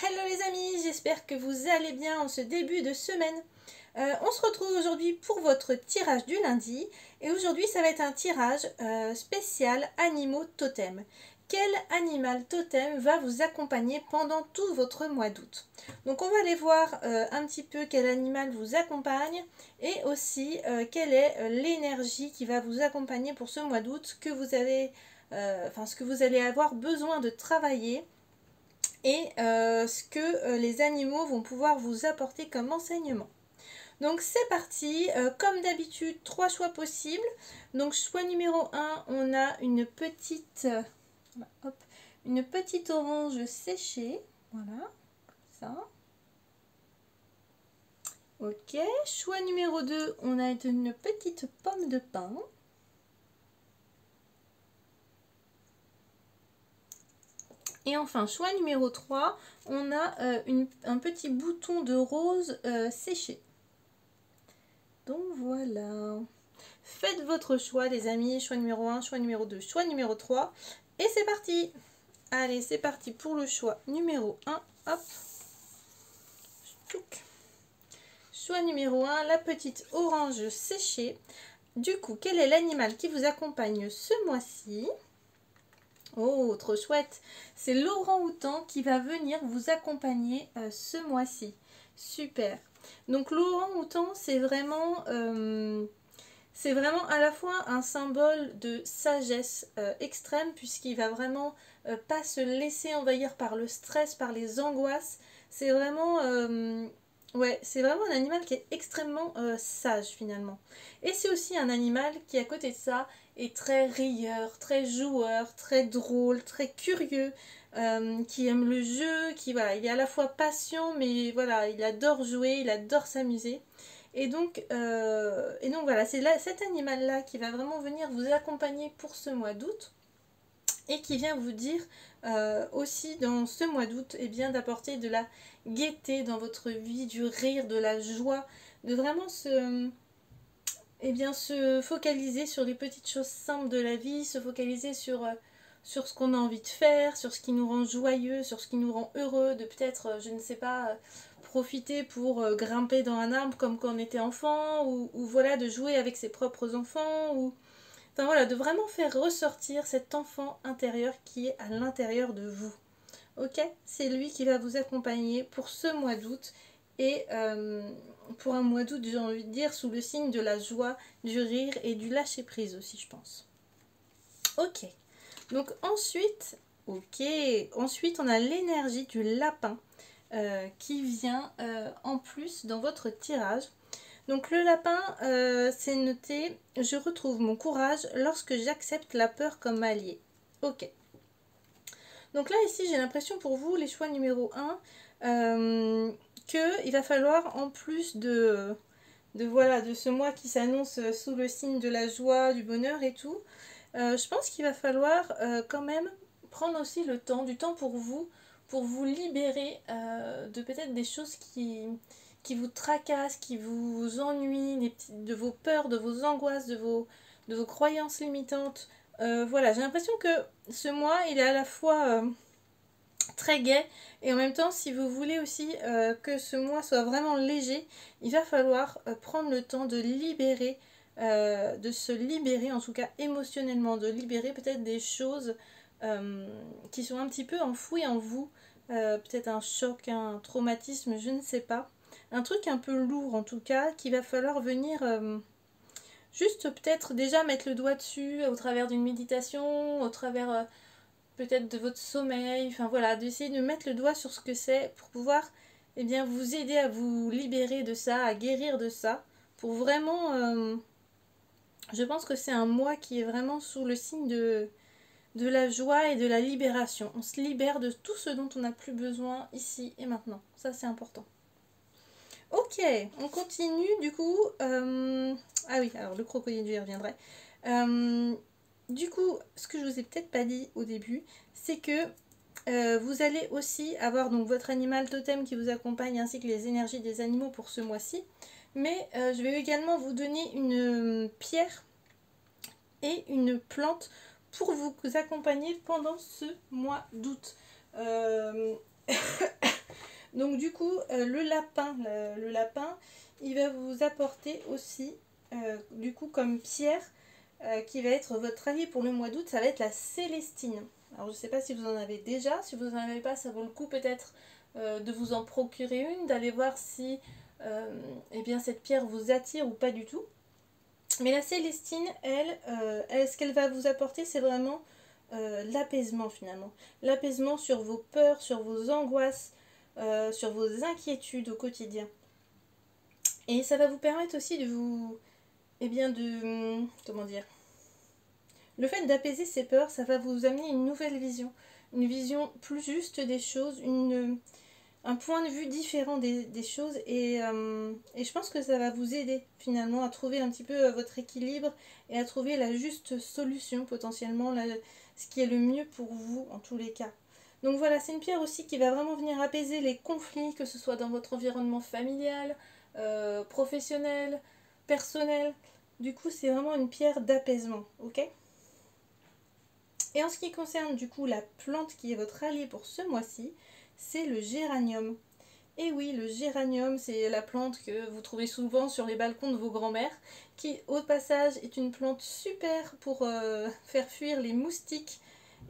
Hello les amis, j'espère que vous allez bien en ce début de semaine. On se retrouve aujourd'hui pour votre tirage du lundi. Et aujourd'hui ça va être un tirage spécial animaux totem. Quel animal totem va vous accompagner pendant tout votre mois d'août? Donc on va aller voir un petit peu quel animal vous accompagne et aussi quelle est l'énergie qui va vous accompagner pour ce mois d'août que vous avez, ce que vous allez avoir besoin de travailler et ce que les animaux vont pouvoir vous apporter comme enseignement. Donc c'est parti, comme d'habitude, 3 choix possibles. Donc choix numéro 1, on a une petite orange séchée. Voilà, ça. Ok, choix numéro 2, on a une petite pomme de pin. Et enfin, choix numéro 3, on a un petit bouton de rose séché. Donc voilà. Faites votre choix les amis, choix numéro 1, choix numéro 2, choix numéro 3. Et c'est parti. Allez, c'est parti pour le choix numéro 1. Hop. Choix numéro 1, la petite orange séchée. Du coup, quel est l'animal qui vous accompagne ce mois-ci? Oh, trop chouette. C'est l'orang-outan qui va venir vous accompagner ce mois-ci. Super. Donc l'orang-outan, c'est vraiment à la fois un symbole de sagesse extrême puisqu'il va vraiment pas se laisser envahir par le stress, par les angoisses. C'est vraiment, c'est vraiment un animal qui est extrêmement sage finalement. Et c'est aussi un animal qui à côté de ça est très rieur, très joueur, très drôle, très curieux, qui aime le jeu, il est à la fois patient mais voilà, il adore jouer, il adore s'amuser. Et donc voilà, c'est cet animal-là qui va vraiment venir vous accompagner pour ce mois d'août et qui vient vous dire aussi dans ce mois d'août d'apporter de la gaieté dans votre vie, du rire, de la joie, de vraiment se focaliser sur les petites choses simples de la vie, se focaliser sur ce qu'on a envie de faire, sur ce qui nous rend joyeux, sur ce qui nous rend heureux, de peut-être, je ne sais pas, profiter pour grimper dans un arbre comme quand on était enfant, ou voilà, de jouer avec ses propres enfants, ou enfin voilà, de vraiment faire ressortir cet enfant intérieur qui est à l'intérieur de vous. Ok, c'est lui qui va vous accompagner pour ce mois d'août et pour un mois d'août, j'ai envie de dire, sous le signe de la joie, du rire et du lâcher prise aussi, je pense. Ok, donc ensuite, on a l'énergie du lapin qui vient en plus dans votre tirage. Donc le lapin, c'est noté, je retrouve mon courage lorsque j'accepte la peur comme allié. Ok. Donc là, ici, j'ai l'impression pour vous, les choix numéro 1, qu'il va falloir, en plus de ce mois qui s'annonce sous le signe de la joie, du bonheur et tout, je pense qu'il va falloir quand même prendre aussi du temps pour vous libérer de peut-être des choses qui vous tracassent, qui vous ennuient, de vos peurs, de vos angoisses, de vos croyances limitantes. Voilà, j'ai l'impression que ce mois, il est à la fois très gai et en même temps, si vous voulez aussi que ce mois soit vraiment léger, il va falloir prendre le temps de libérer, de se libérer, en tout cas émotionnellement, de libérer peut-être des choses qui sont un petit peu enfouies en vous, peut-être un choc, un traumatisme, je ne sais pas. Un truc un peu lourd en tout cas, qu'il va falloir venir juste peut-être déjà mettre le doigt dessus au travers d'une méditation, au travers peut-être de votre sommeil, enfin voilà, d'essayer de mettre le doigt sur ce que c'est pour pouvoir vous aider à vous libérer de ça, à guérir de ça, pour vraiment, je pense que c'est un mois qui est vraiment sous le signe de la joie et de la libération. On se libère de tout ce dont on n'a plus besoin ici et maintenant, ça c'est important. Ok, on continue du coup. Ah oui, alors le crocodile, j'y reviendrai. Du coup, ce que je vous ai peut-être pas dit au début, c'est que vous allez aussi avoir donc votre animal totem qui vous accompagne ainsi que les énergies des animaux pour ce mois-ci. Mais je vais également vous donner une pierre et une plante pour vous accompagner pendant ce mois d'août. Donc du coup, le lapin, il va vous apporter aussi, du coup, comme pierre, qui va être votre allié pour le mois d'août, ça va être la célestine. Alors je ne sais pas si vous en avez déjà, si vous n'en avez pas, ça vaut le coup peut-être de vous en procurer une, d'aller voir si eh bien, cette pierre vous attire ou pas du tout. Mais la célestine, ce qu'elle va vous apporter, c'est vraiment l'apaisement finalement. L'apaisement sur vos peurs, sur vos angoisses, sur vos inquiétudes au quotidien. Et ça va vous permettre aussi de vous... Eh bien de... Comment dire? Le fait d'apaiser ces peurs, ça va vous amener une nouvelle vision. Une vision plus juste des choses, un point de vue différent des choses. Et je pense que ça va vous aider finalement à trouver un petit peu votre équilibre et à trouver la juste solution potentiellement, ce qui est le mieux pour vous en tous les cas. Donc voilà, c'est une pierre aussi qui va vraiment venir apaiser les conflits, que ce soit dans votre environnement familial, professionnel, personnel. Du coup, c'est vraiment une pierre d'apaisement, ok? Et en ce qui concerne du coup la plante qui est votre allié pour ce mois-ci, c'est le géranium. Et oui, le géranium, c'est la plante que vous trouvez souvent sur les balcons de vos grands-mères, qui au passage est une plante super pour faire fuir les moustiques.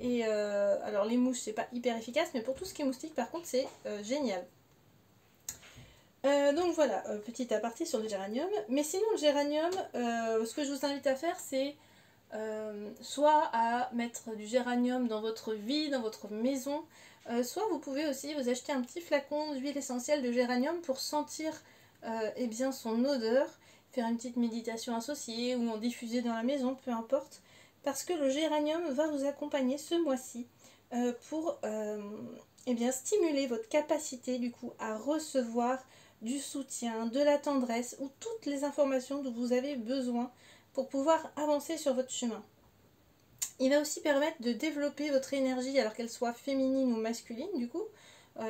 Et alors les mouches, c'est pas hyper efficace, mais pour tout ce qui est moustique, par contre, c'est génial. Donc voilà, petit aparté sur le géranium. Mais sinon, le géranium, ce que je vous invite à faire, c'est soit à mettre du géranium dans votre vie, dans votre maison, soit vous pouvez aussi vous acheter un petit flacon d'huile essentielle de géranium pour sentir eh bien, son odeur, faire une petite méditation associée ou en diffuser dans la maison, peu importe, parce que le géranium va vous accompagner ce mois-ci pour eh bien, stimuler votre capacité du coup à recevoir du soutien, de la tendresse ou toutes les informations dont vous avez besoin pour pouvoir avancer sur votre chemin. Il va aussi permettre de développer votre énergie, alors qu'elle soit féminine ou masculine du coup.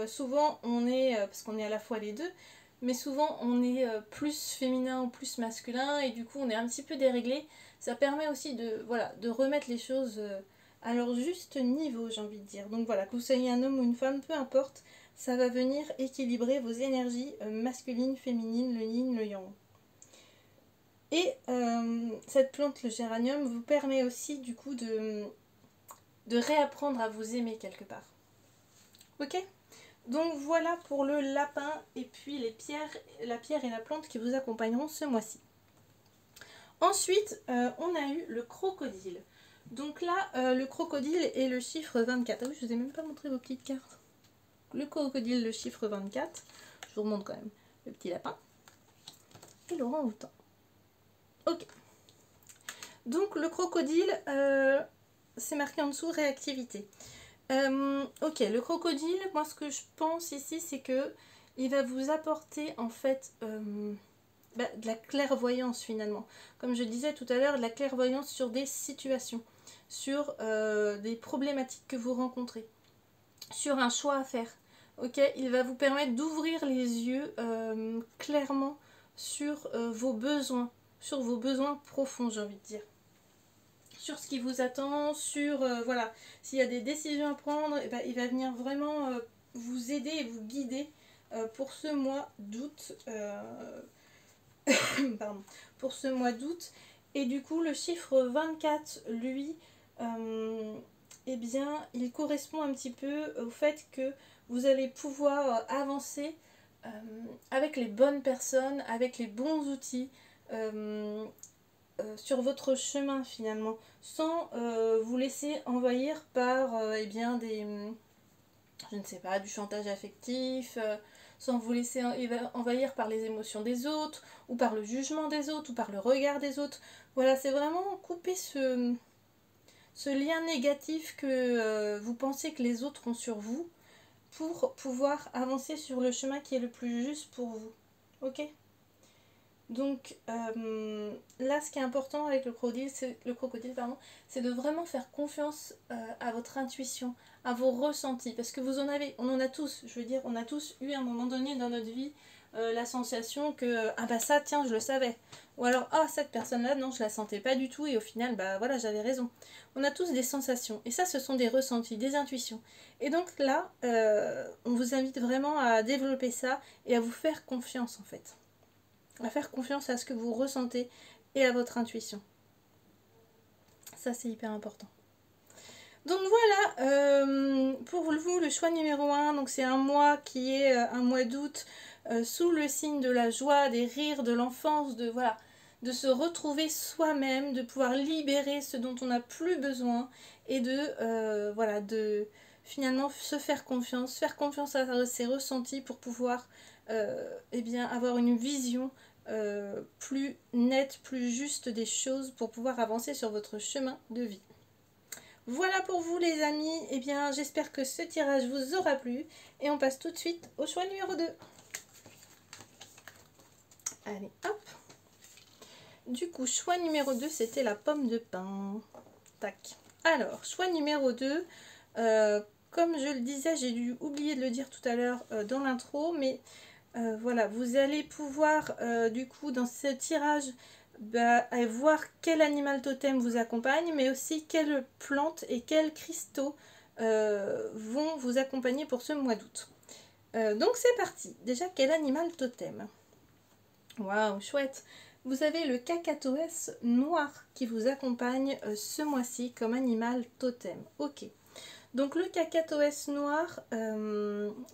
Souvent on est, parce qu'on est à la fois les deux, mais souvent on est plus féminin ou plus masculin et du coup on est un petit peu déréglé. Ça permet aussi de remettre les choses à leur juste niveau, j'ai envie de dire. Donc voilà, que vous soyez un homme ou une femme, peu importe, ça va venir équilibrer vos énergies masculines, féminines, le yin, le yang. Et cette plante, le géranium, vous permet aussi du coup de réapprendre à vous aimer quelque part. Ok? Donc voilà pour le lapin et puis la pierre et la plante qui vous accompagneront ce mois-ci. Ensuite, on a eu le crocodile. Donc là, le crocodile est le chiffre 24. Ah oui, je ne vous ai même pas montré vos petites cartes. Le crocodile, le chiffre 24. Je vous remontre quand même le petit lapin. Et l'orang-outan. Ok. Donc le crocodile, c'est marqué en dessous réactivité. Ok, le crocodile, moi ce que je pense ici, c'est que il va vous apporter en fait de la clairvoyance finalement. Comme je disais tout à l'heure, de la clairvoyance sur des situations, sur des problématiques que vous rencontrez, sur un choix à faire. Ok, il va vous permettre d'ouvrir les yeux clairement sur vos besoins profonds, j'ai envie de dire. Sur ce qui vous attend, sur voilà, s'il y a des décisions à prendre, et ben, il va venir vraiment vous aider et vous guider pour ce mois d'août. Pardon, pour ce mois d'août. Et du coup, le chiffre 24, lui, eh bien, il correspond un petit peu au fait que vous allez pouvoir avancer avec les bonnes personnes, avec les bons outils. Sur votre chemin finalement, sans vous laisser envahir par eh bien je ne sais pas, du chantage affectif, sans vous laisser envahir par les émotions des autres, ou par le jugement des autres, ou par le regard des autres. Voilà, c'est vraiment couper ce lien négatif que vous pensez que les autres ont sur vous, pour pouvoir avancer sur le chemin qui est le plus juste pour vous. Ok ? Donc là, ce qui est important avec le crocodile, c'est de vraiment faire confiance à votre intuition, à vos ressentis, parce que on en a tous, je veux dire, on a tous eu à un moment donné dans notre vie la sensation que ah bah ça tiens je le savais, ou alors ah cette personne là non je la sentais pas du tout et au final bah voilà j'avais raison. On a tous des sensations et ça ce sont des ressentis, des intuitions, et donc là on vous invite vraiment à développer ça et à vous faire confiance en fait, à faire confiance à ce que vous ressentez et à votre intuition. Ça c'est hyper important. Donc voilà, pour vous le choix numéro 1, donc c'est un mois qui est un mois d'août sous le signe de la joie, des rires, de l'enfance, de voilà, de se retrouver soi-même, de pouvoir libérer ce dont on n'a plus besoin et de voilà, de finalement se faire confiance à ses ressentis pour pouvoir eh bien, avoir une vision plus nette, plus juste des choses pour pouvoir avancer sur votre chemin de vie. Voilà pour vous les amis, et bien j'espère que ce tirage vous aura plu et on passe tout de suite au choix numéro 2. Allez hop. Du coup choix numéro 2 c'était la pomme de pin. Tac. Alors choix numéro 2, comme je le disais, j'ai dû oublier de le dire tout à l'heure dans l'intro, mais voilà, vous allez pouvoir du coup dans ce tirage voir quel animal totem vous accompagne, mais aussi quelles plantes et quels cristaux vont vous accompagner pour ce mois d'août. Donc c'est parti. Déjà, quel animal totem? Waouh, chouette. Vous avez le cacatoès noir qui vous accompagne ce mois-ci comme animal totem. Ok. Donc le cacatoès noir,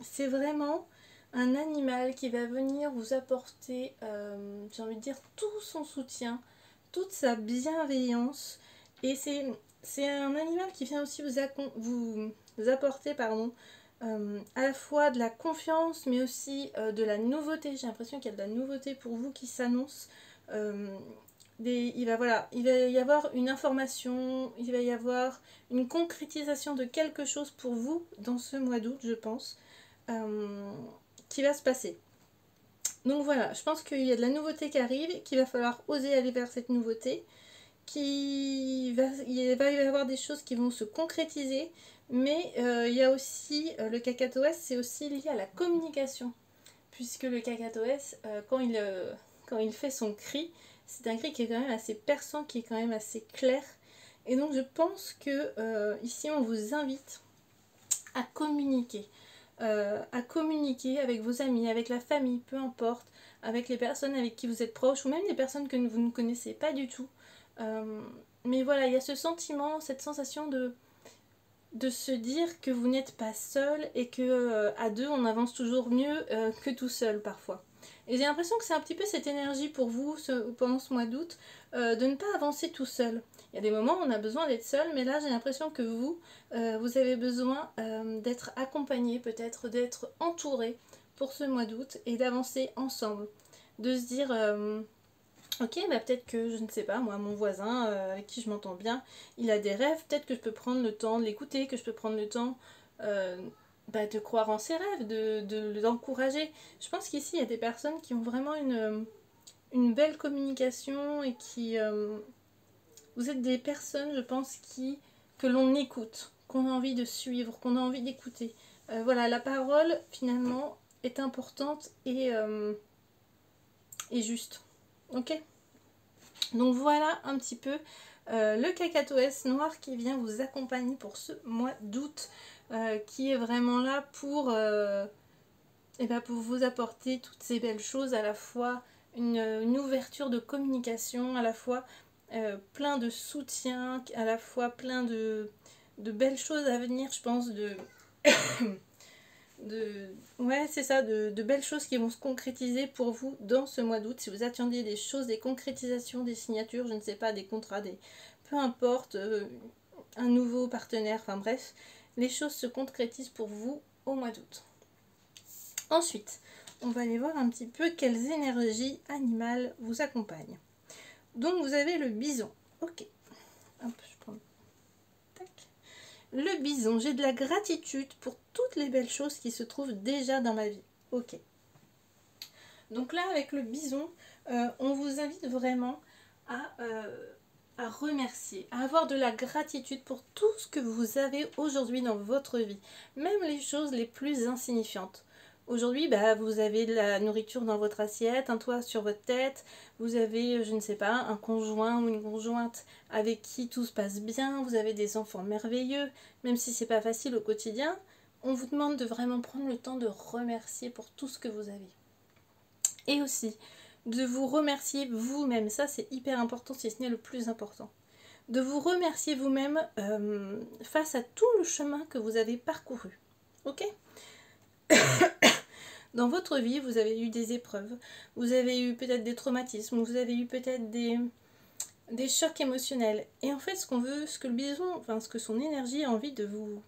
c'est vraiment un animal qui va venir vous apporter, j'ai envie de dire, tout son soutien, toute sa bienveillance. Et c'est un animal qui vient aussi vous apporter pardon, à la fois de la confiance, mais aussi de la nouveauté. J'ai l'impression qu'il y a de la nouveauté pour vous qui s'annonce. Il va y avoir une information, il va y avoir une concrétisation de quelque chose pour vous dans ce mois d'août, je pense, qui va se passer. Donc voilà, je pense qu'il y a de la nouveauté qui arrive, qu'il va falloir oser aller vers cette nouveauté, il va y avoir des choses qui vont se concrétiser, mais il y a aussi, le cacatoès, c'est aussi lié à la communication, puisque le cacatoès, quand il fait son cri, c'est un cri qui est quand même assez perçant, qui est quand même assez clair. Et donc je pense que ici on vous invite à communiquer avec vos amis, avec la famille, peu importe, avec les personnes avec qui vous êtes proches, ou même des personnes que vous ne connaissez pas du tout. Mais voilà, il y a ce sentiment, cette sensation de se dire que vous n'êtes pas seul et que à deux on avance toujours mieux que tout seul parfois. Et j'ai l'impression que c'est un petit peu cette énergie pour vous pendant ce mois d'août, de ne pas avancer tout seul. Il y a des moments où on a besoin d'être seul, mais là j'ai l'impression que vous avez besoin d'être accompagné, peut-être d'être entouré pour ce mois d'août et d'avancer ensemble. De se dire, ok, bah peut-être que, je ne sais pas, moi, mon voisin avec qui je m'entends bien, il a des rêves, peut-être que je peux prendre le temps de l'écouter, que je peux prendre le temps de croire en ses rêves, de l'encourager. Je pense qu'ici, il y a des personnes qui ont vraiment une belle communication et qui... vous êtes des personnes, je pense, que l'on écoute, qu'on a envie de suivre, qu'on a envie d'écouter. Voilà, la parole, finalement, est importante et juste. Ok ? Donc voilà un petit peu le cacatoès noir qui vient vous accompagner pour ce mois d'août, qui est vraiment là pour vous apporter toutes ces belles choses, à la fois une ouverture de communication, à la fois plein de soutien, à la fois plein de belles choses à venir, je pense, ouais, c'est ça, de belles choses qui vont se concrétiser pour vous dans ce mois d'août. Si vous attendiez des choses, des concrétisations, des signatures, je ne sais pas, des contrats, peu importe, un nouveau partenaire, enfin bref, les choses se concrétisent pour vous au mois d'août. Ensuite, on va aller voir un petit peu quelles énergies animales vous accompagnent. Donc vous avez le bison. Ok. Hop, je prends. Tac. Le bison, j'ai de la gratitude pour toutes les belles choses qui se trouvent déjà dans ma vie. Ok. Donc là, avec le bison, on vous invite vraiment à remercier, à avoir de la gratitude pour tout ce que vous avez aujourd'hui dans votre vie. Même les choses les plus insignifiantes. Aujourd'hui, bah, vous avez de la nourriture dans votre assiette, un toit sur votre tête, vous avez, je ne sais pas, un conjoint ou une conjointe avec qui tout se passe bien, vous avez des enfants merveilleux, même si c'est pas facile au quotidien, on vous demande de vraiment prendre le temps de remercier pour tout ce que vous avez. Et aussi, de vous remercier vous-même, ça c'est hyper important, si ce n'est le plus important. De vous remercier vous-même face à tout le chemin que vous avez parcouru. Ok ? Dans votre vie, vous avez eu des épreuves, vous avez eu peut-être des traumatismes, vous avez eu peut-être des chocs émotionnels. Et en fait, ce qu'on veut, ce que le bison, enfin ce que son énergie a envie de vous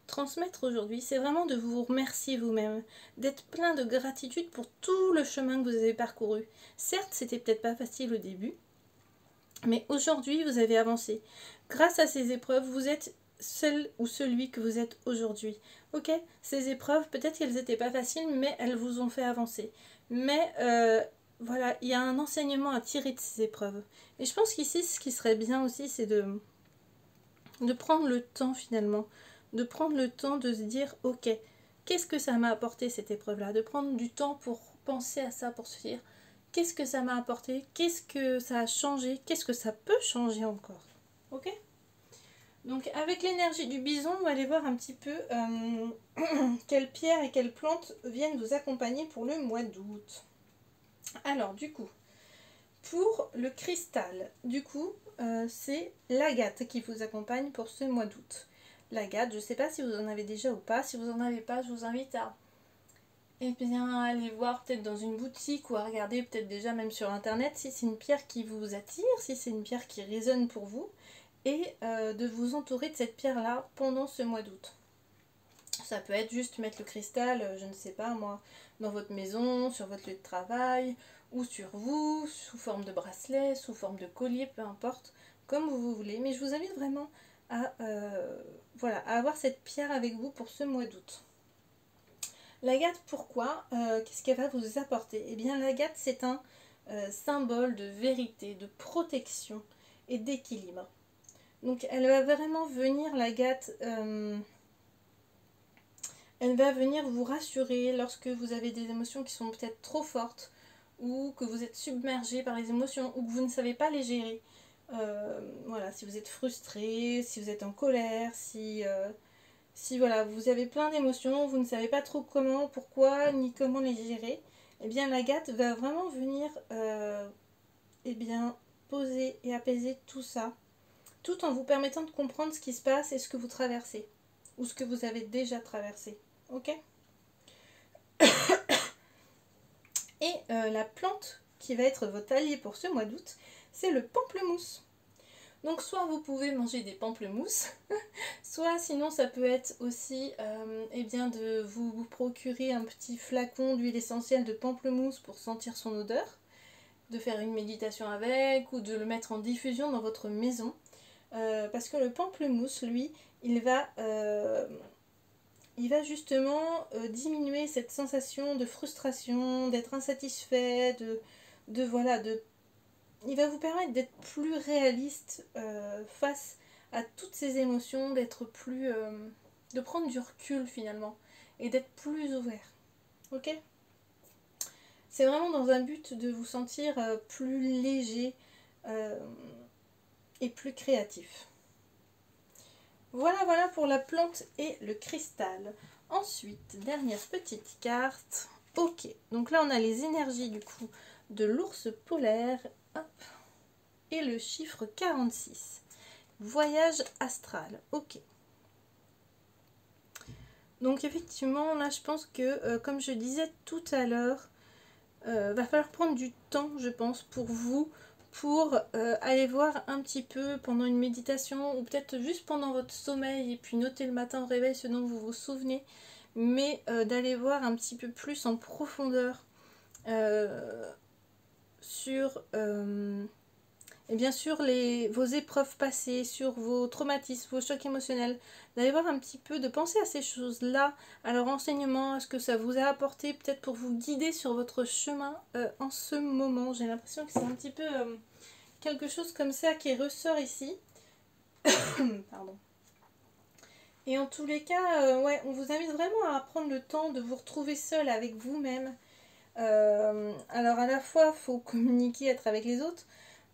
transmettre aujourd'hui, c'est vraiment de vous remercier vous-même, d'être plein de gratitude pour tout le chemin que vous avez parcouru. Certes, c'était peut-être pas facile au début, mais aujourd'hui, vous avez avancé. Grâce à ces épreuves, vous êtes celle ou celui que vous êtes aujourd'hui. Ok, ces épreuves, peut-être qu'elles n'étaient pas faciles, mais elles vous ont fait avancer. Mais voilà, il y a un enseignement à tirer de ces épreuves. Et je pense qu'ici, ce qui serait bien aussi, c'est de prendre le temps finalement. De prendre le temps de se dire, ok, qu'est-ce que ça m'a apporté cette épreuve-là? De prendre du temps pour penser à ça, pour se dire, qu'est-ce que ça m'a apporté? Qu'est-ce que ça a changé? Qu'est-ce que ça peut changer encore? Ok? Donc avec l'énergie du bison, on va aller voir un petit peu quelles pierres et quelles plantes viennent vous accompagner pour le mois d'août. Alors du coup, pour le cristal, du coup, c'est l'agate qui vous accompagne pour ce mois d'août. L'agate, je ne sais pas si vous en avez déjà ou pas. Si vous n'en avez pas, je vous invite à aller voir peut-être dans une boutique ou à regarder peut-être déjà même sur internet si c'est une pierre qui vous attire, si c'est une pierre qui résonne pour vous, et de vous entourer de cette pierre-là pendant ce mois d'août. Ça peut être juste mettre le cristal, je ne sais pas moi, dans votre maison, sur votre lieu de travail, ou sur vous, sous forme de bracelet, sous forme de collier, peu importe, comme vous voulez. Mais je vous invite vraiment à, voilà, à avoir cette pierre avec vous pour ce mois d'août. L'agate, pourquoi? Qu'est-ce qu'elle va vous apporter? Eh bien, l'agate, c'est un symbole de vérité, de protection et d'équilibre. Donc, elle va vraiment venir, l'agate, elle va venir vous rassurer lorsque vous avez des émotions qui sont peut-être trop fortes, ou que vous êtes submergé par les émotions, ou que vous ne savez pas les gérer. Voilà, si vous êtes frustré, si vous êtes en colère, si voilà, vous avez plein d'émotions, vous ne savez pas trop comment, pourquoi, ni comment les gérer, eh bien l'agate va vraiment venir eh bien, poser et apaiser tout ça, tout en vous permettant de comprendre ce qui se passe et ce que vous traversez, ou ce que vous avez déjà traversé. Ok? Et la plante qui va être votre allié pour ce mois d'août, c'est le pamplemousse. Donc soit vous pouvez manger des pamplemousses, soit sinon ça peut être aussi eh bien de vous procurer un petit flacon d'huile essentielle de pamplemousse pour sentir son odeur, de faire une méditation avec ou de le mettre en diffusion dans votre maison. Parce que le pamplemousse, lui, il va justement diminuer cette sensation de frustration, d'être insatisfait, voilà, il va vous permettre d'être plus réaliste face à toutes ces émotions, d'être plus, de prendre du recul finalement et d'être plus ouvert. Ok? C'est vraiment dans un but de vous sentir plus léger et plus créatif. Voilà pour la plante et le cristal. Ensuite, dernière petite carte. Ok, donc là on a les énergies du coup de l'ours polaire. Hop. Et le chiffre 46. Voyage astral. Ok. Donc effectivement, là je pense que, comme je disais tout à l'heure, va falloir prendre du temps, je pense, pour vous, pour aller voir un petit peu pendant une méditation, ou peut-être juste pendant votre sommeil, et puis noter le matin au réveil ce dont vous vous souvenez, mais d'aller voir un petit peu plus en profondeur sur... et bien sûr vos épreuves passées, sur vos traumatismes, vos chocs émotionnels, d'aller voir un petit peu, de penser à ces choses-là, à leur enseignement, à ce que ça vous a apporté, peut-être pour vous guider sur votre chemin en ce moment. J'ai l'impression que c'est un petit peu quelque chose comme ça qui ressort ici. Pardon. Et en tous les cas, ouais, on vous invite vraiment à prendre le temps de vous retrouver seul avec vous-même. Alors à la fois, faut communiquer, être avec les autres,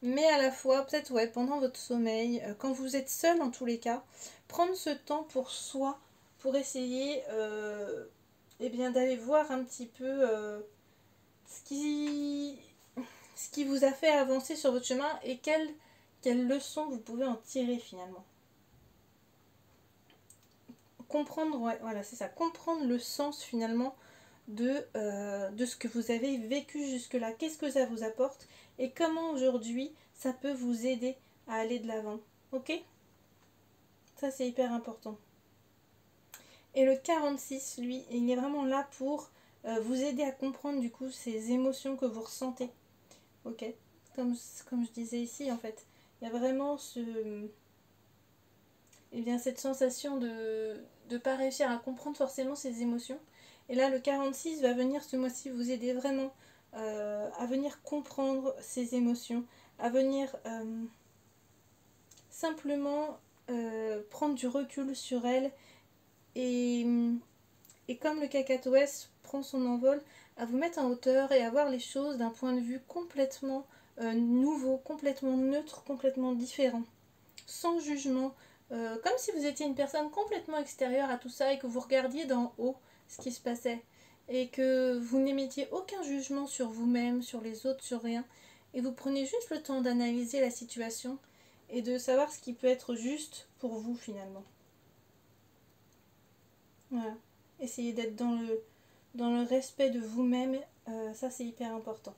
mais à la fois, peut-être, ouais, pendant votre sommeil, quand vous êtes seul en tous les cas, prendre ce temps pour soi, pour essayer eh bien, d'aller voir un petit peu ce qui, ce qui vous a fait avancer sur votre chemin et quelles leçons vous pouvez en tirer finalement. Comprendre, ouais, voilà, c'est ça, comprendre le sens finalement de ce que vous avez vécu jusque-là, qu'est-ce que ça vous apporte et comment aujourd'hui ça peut vous aider à aller de l'avant. Ok? Ça c'est hyper important. Et le 46, lui, il est vraiment là pour vous aider à comprendre du coup ces émotions que vous ressentez. Ok? Comme je disais ici en fait, il y a vraiment eh bien, cette sensation de ne pas réussir à comprendre forcément ses émotions. Et là, le 46 va venir ce mois-ci vous aider vraiment à venir comprendre ses émotions, à venir simplement prendre du recul sur elles et, et comme le cacatoès prend son envol, à vous mettre en hauteur et à voir les choses d'un point de vue complètement nouveau, complètement neutre, complètement différent, sans jugement, comme si vous étiez une personne complètement extérieure à tout ça et que vous regardiez d'en haut ce qui se passait et que vous n'émettiez aucun jugement sur vous-même, sur les autres, sur rien et vous prenez juste le temps d'analyser la situation et de savoir ce qui peut être juste pour vous finalement. Voilà. Essayez d'être dans le respect de vous-même, ça c'est hyper important.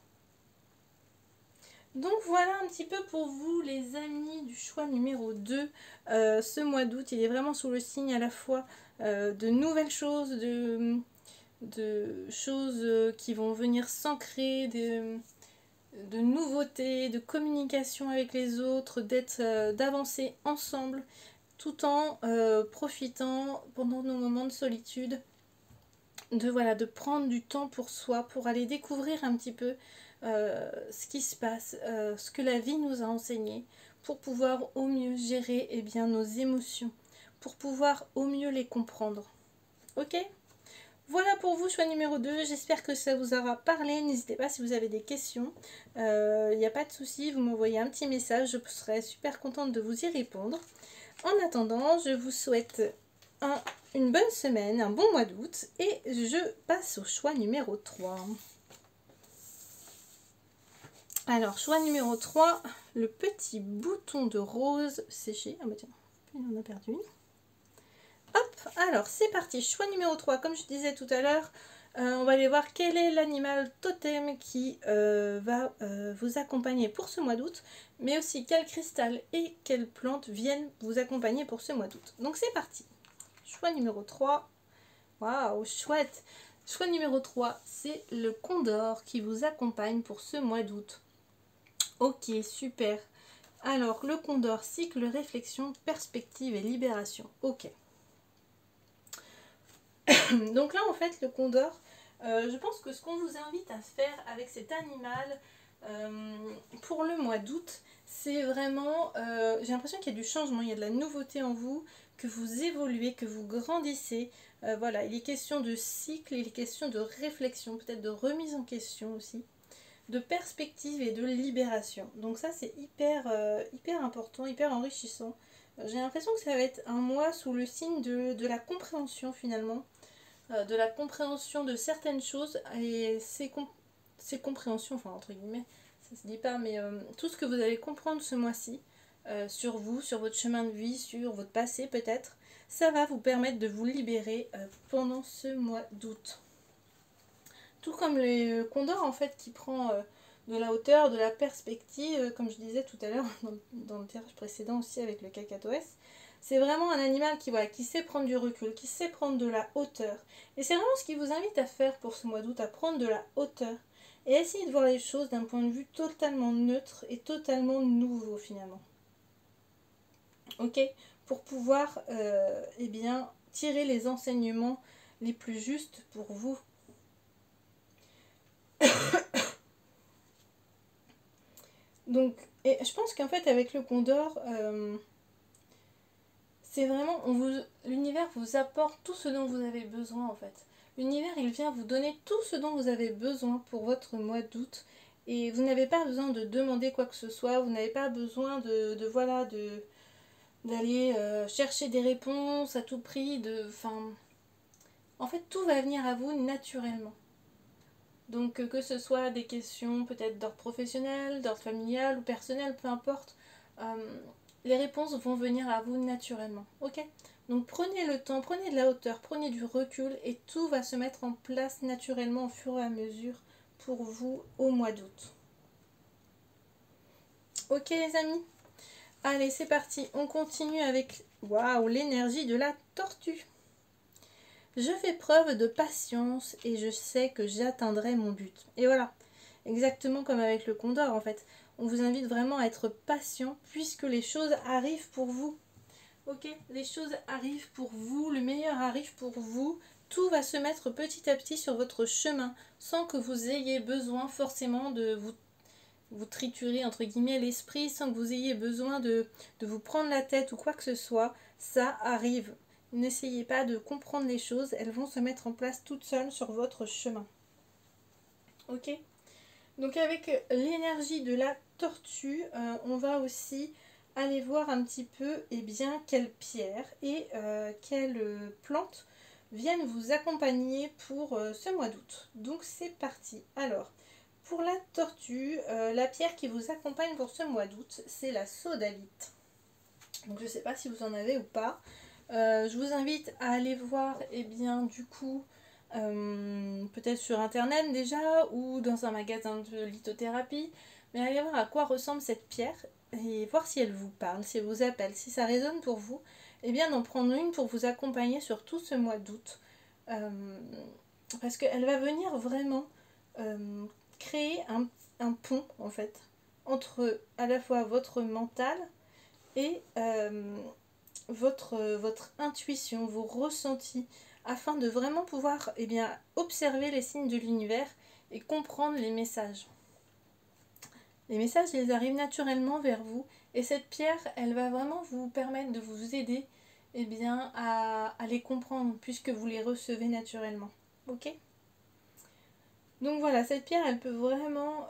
Donc voilà un petit peu pour vous les amis du choix numéro 2. Ce mois d'août, il est vraiment sous le signe à la fois de nouvelles choses, de choses qui vont venir s'ancrer, de nouveautés, de communication avec les autres, d'avancer ensemble tout en profitant pendant nos moments de solitude de prendre du temps pour soi, pour aller découvrir un petit peu ce qui se passe, ce que la vie nous a enseigné, pour pouvoir au mieux gérer bien, nos émotions, pour pouvoir au mieux les comprendre. Ok? Voilà pour vous, choix numéro 2. J'espère que ça vous aura parlé. N'hésitez pas si vous avez des questions. Il n'y a pas de souci, vous m'envoyez un petit message. Je serai super contente de vous y répondre. En attendant, je vous souhaite une bonne semaine, un bon mois d'août et je passe au choix numéro 3. Alors, choix numéro 3, le petit bouton de rose séché. Ah bah tiens, il en a perdu une. Hop, alors c'est parti, choix numéro 3, comme je disais tout à l'heure, on va aller voir quel est l'animal totem qui va vous accompagner pour ce mois d'août, mais aussi quel cristal et quelles plantes viennent vous accompagner pour ce mois d'août. Donc c'est parti. Choix numéro 3. Waouh, chouette. Choix numéro 3, c'est le condor qui vous accompagne pour ce mois d'août. Ok, super. Alors, le condor, cycle, réflexion, perspective et libération. Ok. Donc là, en fait, le condor, je pense que ce qu'on vous invite à faire avec cet animal pour le mois d'août, c'est vraiment, j'ai l'impression qu'il y a du changement, il y a de la nouveauté en vous, que vous évoluez, que vous grandissez. Voilà, il est question de cycle, il est question de réflexion, peut-être de remise en question aussi, de perspective et de libération. Donc ça, c'est hyper important, hyper enrichissant. J'ai l'impression que ça va être un mois sous le signe de la compréhension finalement, de la compréhension de certaines choses et ces compréhensions, enfin entre guillemets, ça se dit pas, mais tout ce que vous allez comprendre ce mois-ci sur vous, sur votre chemin de vie, sur votre passé peut-être, ça va vous permettre de vous libérer pendant ce mois d'août. Tout comme le condor en fait qui prend de la hauteur, de la perspective, comme je disais tout à l'heure dans le tirage précédent aussi avec le cacatoès. C'est vraiment un animal qui sait prendre du recul, qui sait prendre de la hauteur. Et c'est vraiment ce qui vous invite à faire pour ce mois d'août, à prendre de la hauteur. Et essayer de voir les choses d'un point de vue totalement neutre et totalement nouveau finalement. Ok? Pour pouvoir bien, tirer les enseignements les plus justes pour vous. Donc, et je pense qu'en fait avec le condor, c'est vraiment, l'univers vous apporte tout ce dont vous avez besoin en fait. L'univers, il vient vous donner tout ce dont vous avez besoin pour votre mois d'août. Et vous n'avez pas besoin de demander quoi que ce soit, vous n'avez pas besoin d'aller chercher des réponses à tout prix, en fait, tout va venir à vous naturellement. Donc que ce soit des questions peut-être d'ordre professionnel, d'ordre familial ou personnel, peu importe, les réponses vont venir à vous naturellement. Ok? Donc prenez le temps, prenez de la hauteur, prenez du recul et tout va se mettre en place naturellement au fur et à mesure pour vous au mois d'août. Ok les amis? Allez, c'est parti. On continue avec l'énergie de la tortue. Je fais preuve de patience et je sais que j'atteindrai mon but. Et voilà, exactement comme avec le Condor en fait. On vous invite vraiment à être patient puisque les choses arrivent pour vous. Ok, les choses arrivent pour vous, le meilleur arrive pour vous. Tout va se mettre petit à petit sur votre chemin sans que vous ayez besoin forcément de vous triturer entre guillemets l'esprit, sans que vous ayez besoin de vous prendre la tête ou quoi que ce soit. Ça arrive. N'essayez pas de comprendre les choses, elles vont se mettre en place toutes seules sur votre chemin. Ok? Donc avec l'énergie de la tortue, on va aussi aller voir un petit peu quelles pierres et quelles plantes viennent vous accompagner pour ce mois d'août. Donc c'est parti. Alors, pour la tortue, la pierre qui vous accompagne pour ce mois d'août, c'est la sodalite. Donc je ne sais pas si vous en avez ou pas. Je vous invite à aller voir peut-être sur internet déjà ou dans un magasin de lithothérapie, mais allez voir à quoi ressemble cette pierre et voir si elle vous parle, si elle vous appelle, si ça résonne pour vous, et bien d'en prendre une pour vous accompagner sur tout ce mois d'août, parce qu'elle va venir vraiment créer un pont en fait entre à la fois votre mental et votre intuition, vos ressentis, afin de vraiment pouvoir observer les signes de l'univers et comprendre les messages. Les messages, ils arrivent naturellement vers vous et cette pierre, elle va vraiment vous permettre de vous aider à les comprendre puisque vous les recevez naturellement. Ok ? Donc voilà, cette pierre, elle peut vraiment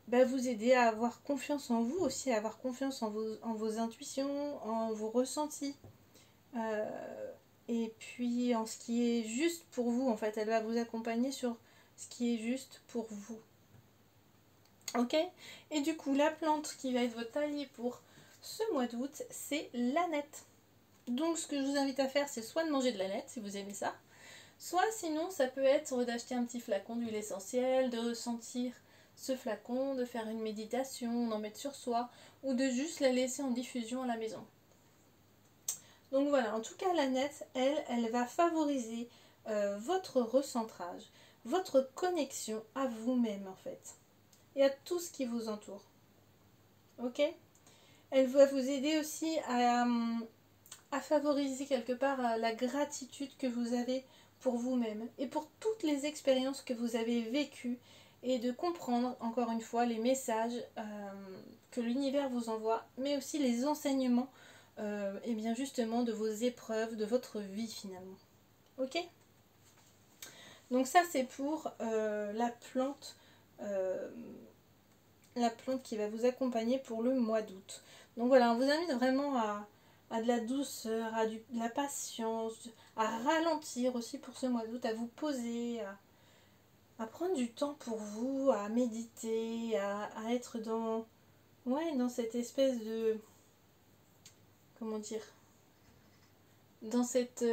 vous aider à avoir confiance en vous aussi, à avoir confiance en vos intuitions, en vos ressentis. Et puis en ce qui est juste pour vous, en fait, elle va vous accompagner sur ce qui est juste pour vous. Ok? Et du coup, la plante qui va être votre allié pour ce mois d'août, c'est l'ânette. Donc ce que je vous invite à faire, c'est soit de manger de l'ânette, si vous aimez ça, soit sinon, ça peut être d'acheter un petit flacon d'huile essentielle, de ressentir ce flacon, de faire une méditation, d'en mettre sur soi, ou de juste la laisser en diffusion à la maison. Donc voilà, en tout cas, l'ânette, elle va favoriser votre recentrage, votre connexion à vous-même en fait, et à tout ce qui vous entoure. Ok ? Elle va vous aider aussi à favoriser quelque part la gratitude que vous avez pour vous-même et pour toutes les expériences que vous avez vécues et de comprendre encore une fois les messages que l'univers vous envoie, mais aussi les enseignements justement de vos épreuves, de votre vie finalement. Ok ? Donc ça c'est pour la plante qui va vous accompagner pour le mois d'août. Donc voilà, on vous invite vraiment à de la douceur, à de la patience, à ralentir aussi pour ce mois d'août, à vous poser, à prendre du temps pour vous, à méditer, à être dans cette espèce de... Comment dire ? Dans cette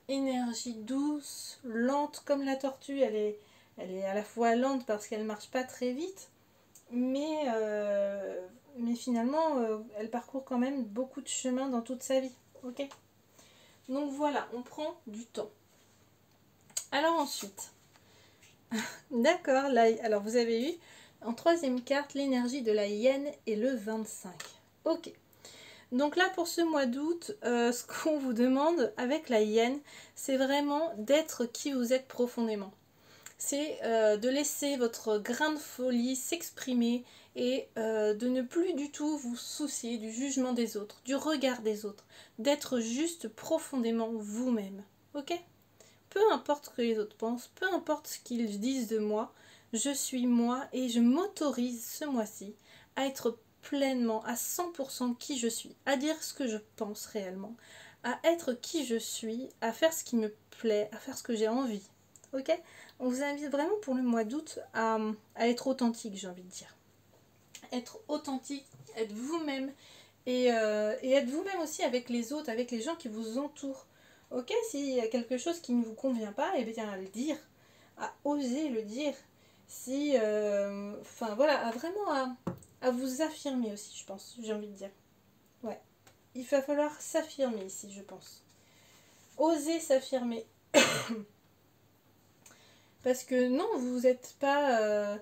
énergie douce, lente comme la tortue. Elle est à la fois lente parce qu'elle marche pas très vite, mais finalement elle parcourt quand même beaucoup de chemin dans toute sa vie. Ok ? Donc voilà, on prend du temps. Alors ensuite, d'accord, là, alors vous avez eu en troisième carte l'énergie de la hyène et le 25. Ok. Donc là pour ce mois d'août, ce qu'on vous demande avec la hyène, c'est vraiment d'être qui vous êtes profondément. c'est de laisser votre grain de folie s'exprimer et de ne plus du tout vous soucier du jugement des autres, du regard des autres, d'être juste profondément vous-même. Ok? Peu importe ce que les autres pensent, peu importe ce qu'ils disent de moi, je suis moi et je m'autorise ce mois-ci à être pleinement, à 100% qui je suis, à dire ce que je pense réellement, à être qui je suis, à faire ce qui me plaît, à faire ce que j'ai envie. Ok? On vous invite vraiment pour le mois d'août à être authentique, j'ai envie de dire. Être authentique, être vous-même et être vous-même aussi avec les autres, avec les gens qui vous entourent. Ok, s'il y a quelque chose qui ne vous convient pas, eh bien à le dire, à oser le dire. Si, enfin voilà, à vous affirmer aussi, je pense, j'ai envie de dire. Ouais, il va falloir s'affirmer ici, je pense. Oser s'affirmer. Parce que non, vous n'êtes pas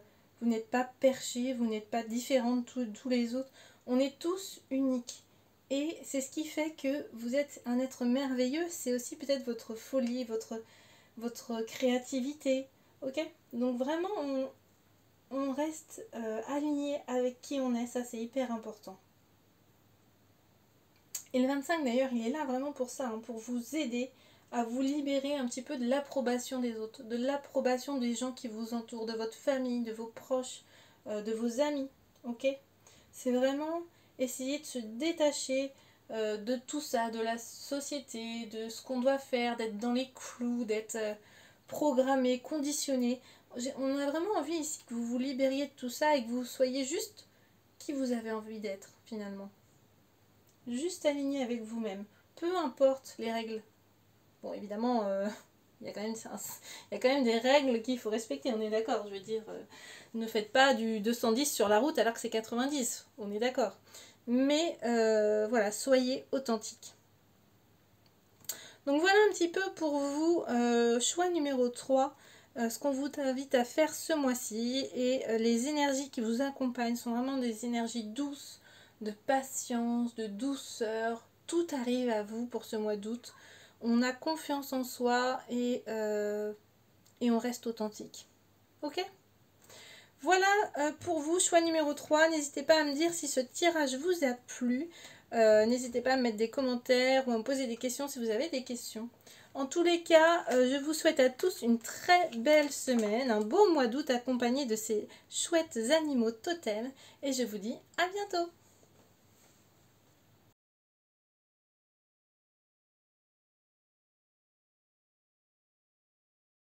perché, vous n'êtes pas différent de tous les autres. On est tous uniques. Et c'est ce qui fait que vous êtes un être merveilleux. C'est aussi peut-être votre folie, votre créativité. Ok? Donc vraiment, on reste aligné avec qui on est. Ça, c'est hyper important. Et le 25 d'ailleurs, il est là vraiment pour ça, hein, pour vous aider à vous libérer un petit peu de l'approbation des autres, de l'approbation des gens qui vous entourent, de votre famille, de vos proches, de vos amis. Ok? C'est vraiment essayer de se détacher de tout ça, de la société, de ce qu'on doit faire, d'être dans les clous, d'être programmé, conditionné. On a vraiment envie ici que vous vous libériez de tout ça et que vous soyez juste qui vous avez envie d'être finalement. Juste aligné avec vous-même. Peu importe les règles. Bon, évidemment, il y a quand même des règles qu'il faut respecter, on est d'accord. Je veux dire, ne faites pas du 210 sur la route alors que c'est 90, on est d'accord. Mais voilà, soyez authentique. Donc voilà un petit peu pour vous, choix numéro 3, ce qu'on vous invite à faire ce mois-ci. Et les énergies qui vous accompagnent sont vraiment des énergies douces, de patience, de douceur. Tout arrive à vous pour ce mois d'août. On a confiance en soi et on reste authentique. Ok? Voilà pour vous, choix numéro 3. N'hésitez pas à me dire si ce tirage vous a plu. N'hésitez pas à me mettre des commentaires ou à me poser des questions si vous avez des questions. En tous les cas, je vous souhaite à tous une très belle semaine, un beau mois d'août accompagné de ces chouettes animaux totems. Et je vous dis à bientôt!